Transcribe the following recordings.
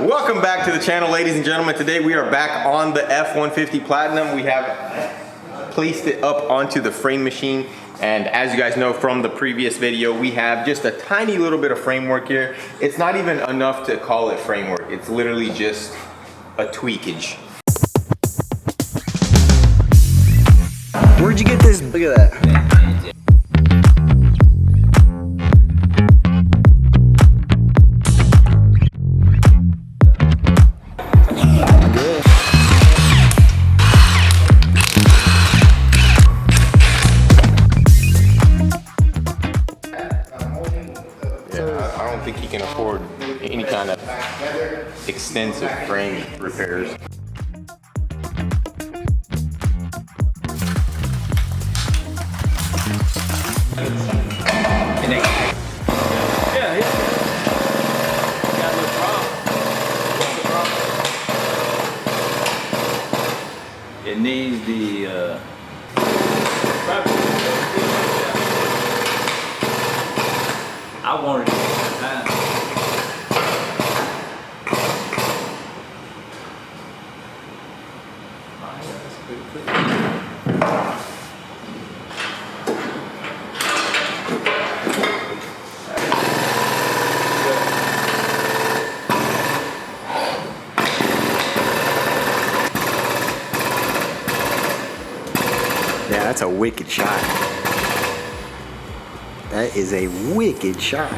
Welcome back to the channel, ladies and gentlemen. Today we are back on the F150 Platinum. We have placed it up onto the frame machine, and as you guys know from the previous video, we have just a tiny little bit of framework here. It's not even enough to call it framework. It's literally just a tweakage. Where'd you get this? Look at that. I don't think he can afford any kind of extensive frame repairs. It needs the I wanted it at the time. Yeah, that's a wicked shot. That is a wicked shot.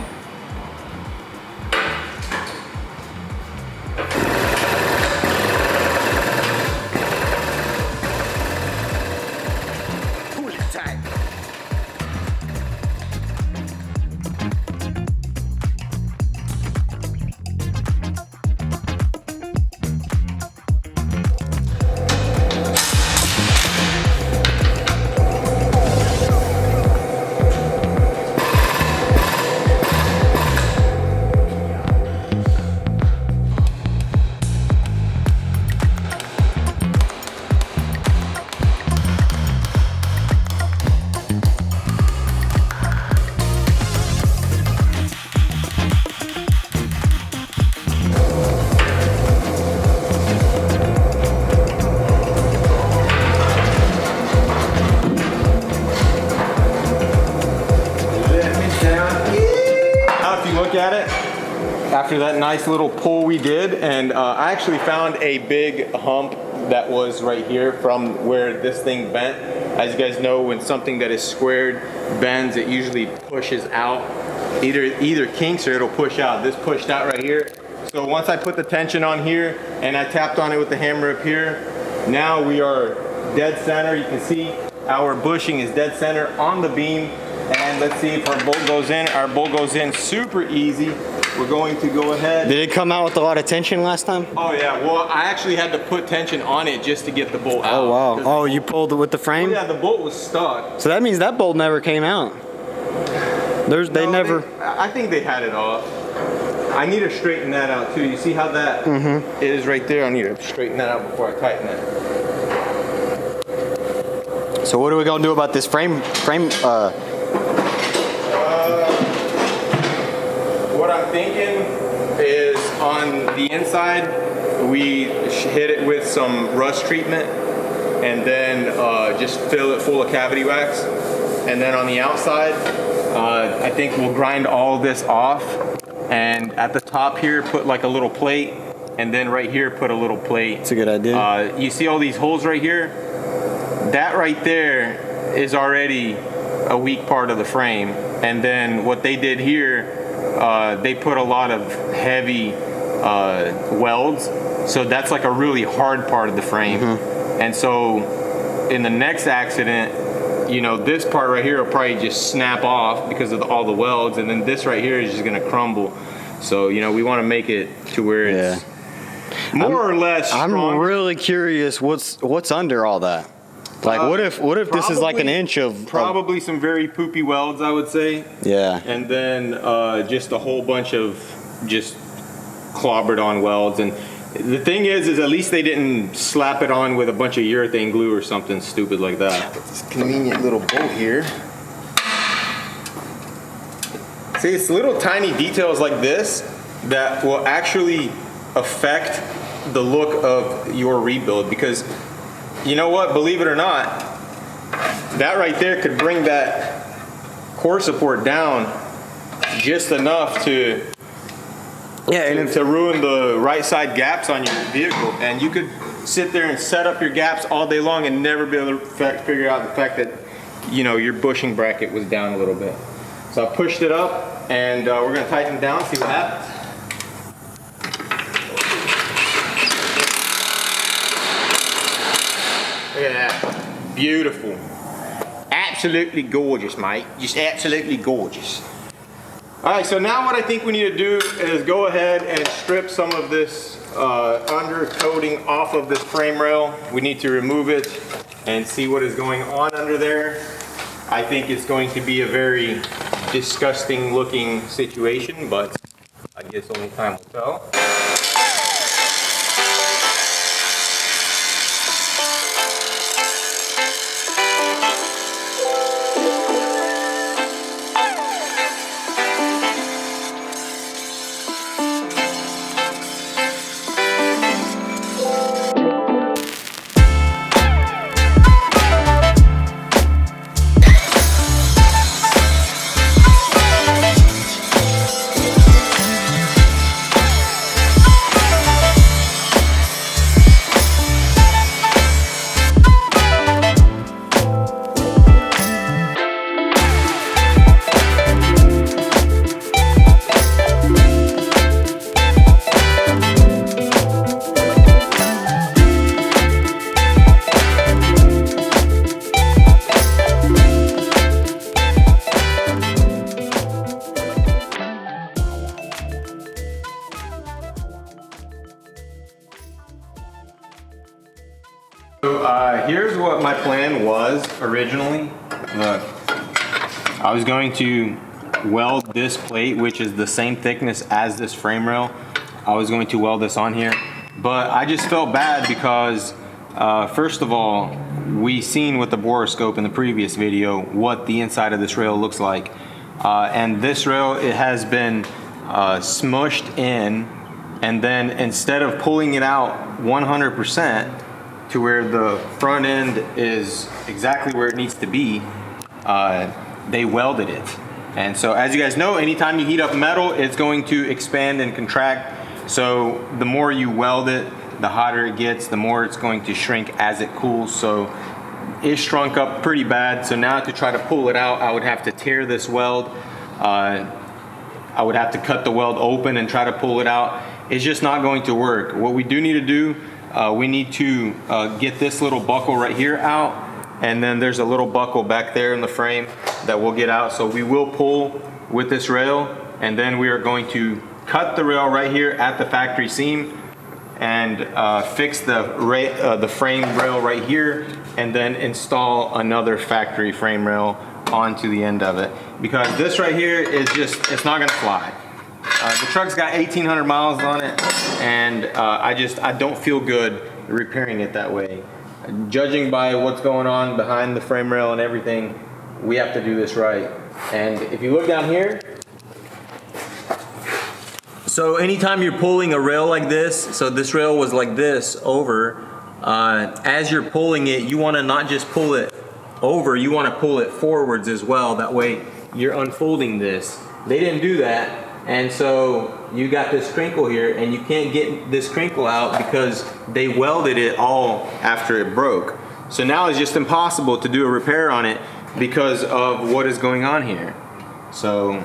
Pull it tight. At it after that nice little pull we did, and I actually found a big hump that was right here from where this thing bent. As you guys know, when something that is squared bends, it usually pushes out, either kinks or it'll push out. This pushed out right here. So once I put the tension on here and I tapped on it with the hammer up here, now we are dead center. You can see our bushing is dead center on the beam. And let's see if our bolt goes in. Our bolt goes in super easy. We're going to go ahead. Did it come out with a lot of tension last time? Oh yeah, well I actually had to put tension on it just to get the bolt out. Oh wow. Oh, you pulled it with the frame? Yeah, the bolt was stuck. So that means that bolt never came out. They never... I think they had it off. I need to straighten that out too. You see how that is right there? I need to straighten that out before I tighten it. So what are we gonna do about this frame? What I'm thinking is on the inside, we hit it with some rust treatment and then just fill it full of cavity wax. And then on the outside, I think we'll grind all this off. And at the top here, put like a little plate. And then right here, put a little plate. It's a good idea. You see all these holes right here? That right there is already a weak part of the frame. And then what they did here, they put a lot of heavy welds, so that's like a really hard part of the frame. And so in the next accident, you know, this part right here will probably just snap off because of all the welds, and then this right here is just gonna crumble. So, you know, we want to make it to where it's more or less strong. I'm really curious what's under all that. Like, what if this is like an inch of... Probably some very poopy welds, I would say. Yeah. And then just a whole bunch of just clobbered on welds. And the thing is at least they didn't slap it on with a bunch of urethane glue or something stupid like that. This convenient little bolt here. See, it's little tiny details like this that will actually affect the look of your rebuild, because you know what, believe it or not, that right there could bring that core support down just enough to to ruin the right side gaps on your vehicle. And you could sit there and set up your gaps all day long and never be able to figure out the fact that, you know, your bushing bracket was down a little bit. So I pushed it up, and we're gonna tighten it down, see what happens. Look at that, beautiful. Absolutely gorgeous, mate, just absolutely gorgeous. All right, so now what I think we need to do is go ahead and strip some of this under coating off of this frame rail. We need to remove it and see what is going on under there. I think it's going to be a very disgusting looking situation, but I guess only time will tell. So here's what my plan was originally. Look, I was going to weld this plate, which is the same thickness as this frame rail. I was going to weld this on here, but I just felt bad because first of all, we seen with the borescope in the previous video what the inside of this rail looks like. And this rail, it has been smushed in, and then instead of pulling it out 100% to where the front end is exactly where it needs to be, they welded it. And so as you guys know, anytime you heat up metal, it's going to expand and contract. So the more you weld it, the hotter it gets, the more it's going to shrink as it cools. So it shrunk up pretty bad. So now to try to pull it out, I would have to tear this weld. I would have to cut the weld open and try to pull it out. It's just not going to work. What we do need to do, we need to get this little buckle right here out, and then there's a little buckle back there in the frame that we'll get out. So we will pull with this rail, and then we are going to cut the rail right here at the factory seam and fix the frame rail right here, and then install another factory frame rail onto the end of it, because this right here is just, it's not gonna fly. The truck's got 1,800 miles on it, and I don't feel good repairing it that way. Judging by what's going on behind the frame rail and everything, we have to do this right. And if you look down here, so anytime you're pulling a rail like this, so this rail was like this over, as you're pulling it, you want to not just pull it over, you want to pull it forwards as well. That way you're unfolding this. They didn't do that. And so you got this crinkle here, and you can't get this crinkle out because they welded it all after it broke. So now it's just impossible to do a repair on it because of what is going on here. So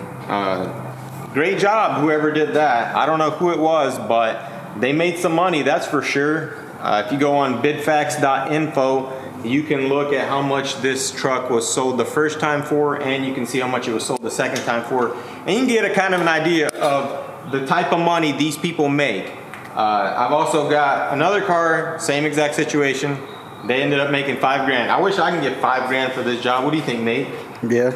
great job whoever did that. I don't know who it was, but they made some money, that's for sure. If you go on bidfax.info, you can look at how much this truck was sold the first time for, and you can see how much it was sold the second time for, and you can get a kind of an idea of the type of money these people make. I've also got another car, same exact situation. They ended up making $5 grand. I wish I can get $5 grand for this job. What do you think, Nate? Yeah.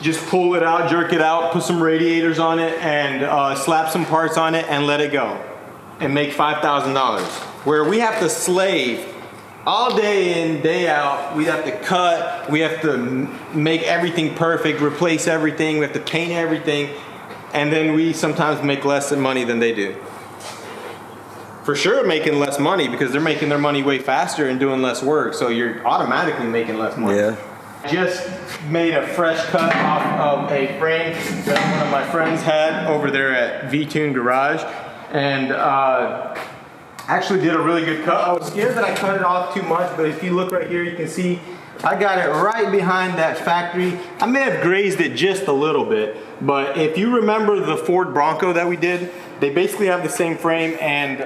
Just pull it out, jerk it out, put some radiators on it, and slap some parts on it, and let it go, and make $5,000. Where we have to slave all day in, day out. We have to cut, we have to make everything perfect, replace everything, we have to paint everything, and then we sometimes make less money than they do. for sure making less money because they're making their money way faster and doing less work. So you're automatically making less money. Yeah. Just made a fresh cut off of a frame that one of my friends had over there at V-Tune Garage, and actually did a really good cut. I was scared that I cut it off too much, but if you look right here, you can see I got it right behind that factory. I may have grazed it just a little bit, but if you remember the Ford Bronco that we did, they basically have the same frame, and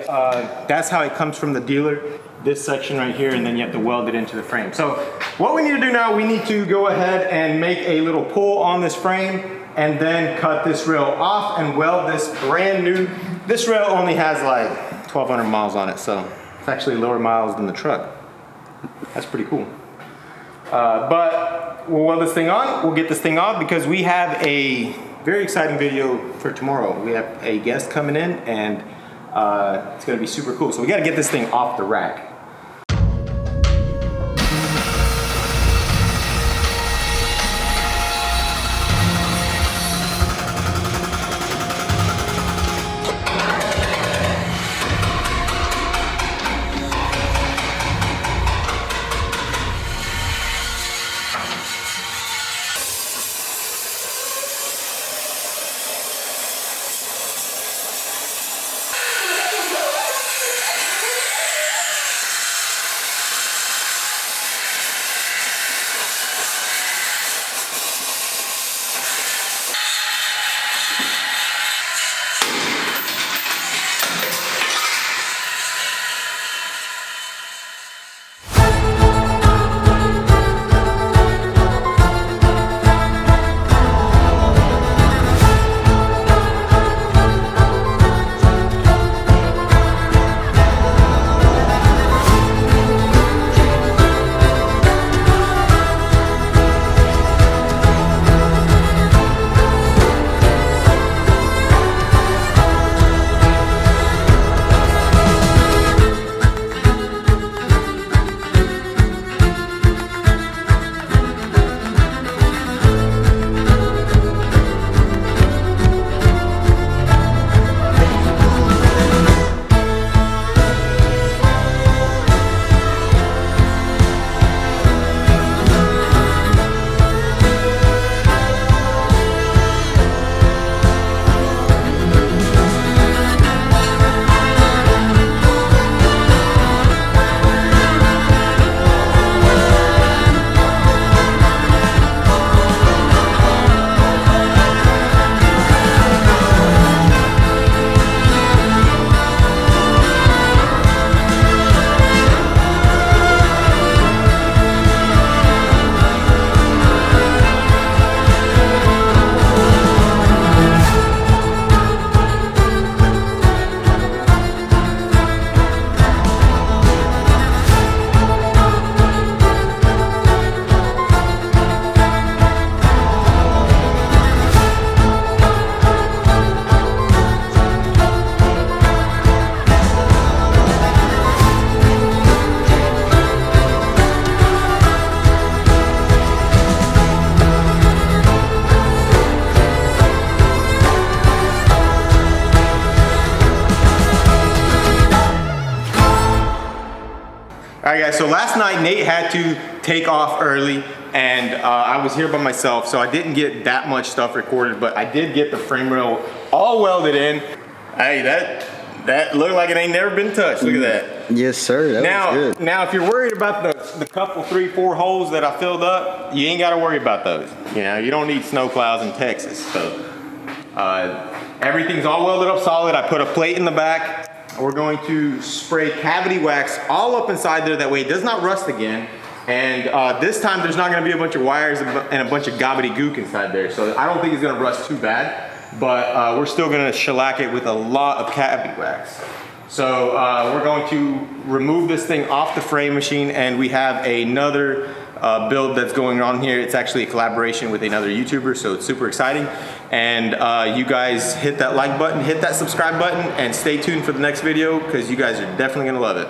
that's how it comes from the dealer. This section right here, and then you have to weld it into the frame. So what we need to do now, we need to go ahead and make a little pull on this frame and then cut this rail off and weld this brand new. This rail only has like 1,200 miles on it, so it's actually lower miles than the truck. That's pretty cool. But we'll weld this thing on, we'll get this thing off because we have a very exciting video for tomorrow. We have a guest coming in, and it's gonna be super cool. So we gotta get this thing off the rack. All right, guys, so last night Nate had to take off early, and I was here by myself, so I didn't get that much stuff recorded, but I did get the frame rail all welded in. Hey, that looked like it ain't never been touched. Look at that. Yes, sir. That was good. Now, if you're worried about the couple, 3, 4 holes that I filled up, you ain't got to worry about those. You know, you don't need snow plows in Texas. So everything's all welded up solid. I put a plate in the back. We're going to spray cavity wax all up inside there. That way it does not rust again. And this time there's not going to be a bunch of wires and a bunch of gobbledygook inside there. So I don't think it's going to rust too bad. But we're still going to shellac it with a lot of cavity wax. So we're going to remove this thing off the frame machine, and we have another build that's going on here. It's actually a collaboration with another YouTuber, so it's super exciting. And you guys hit that like button, hit that subscribe button, and stay tuned for the next video because you guys are definitely going to love it.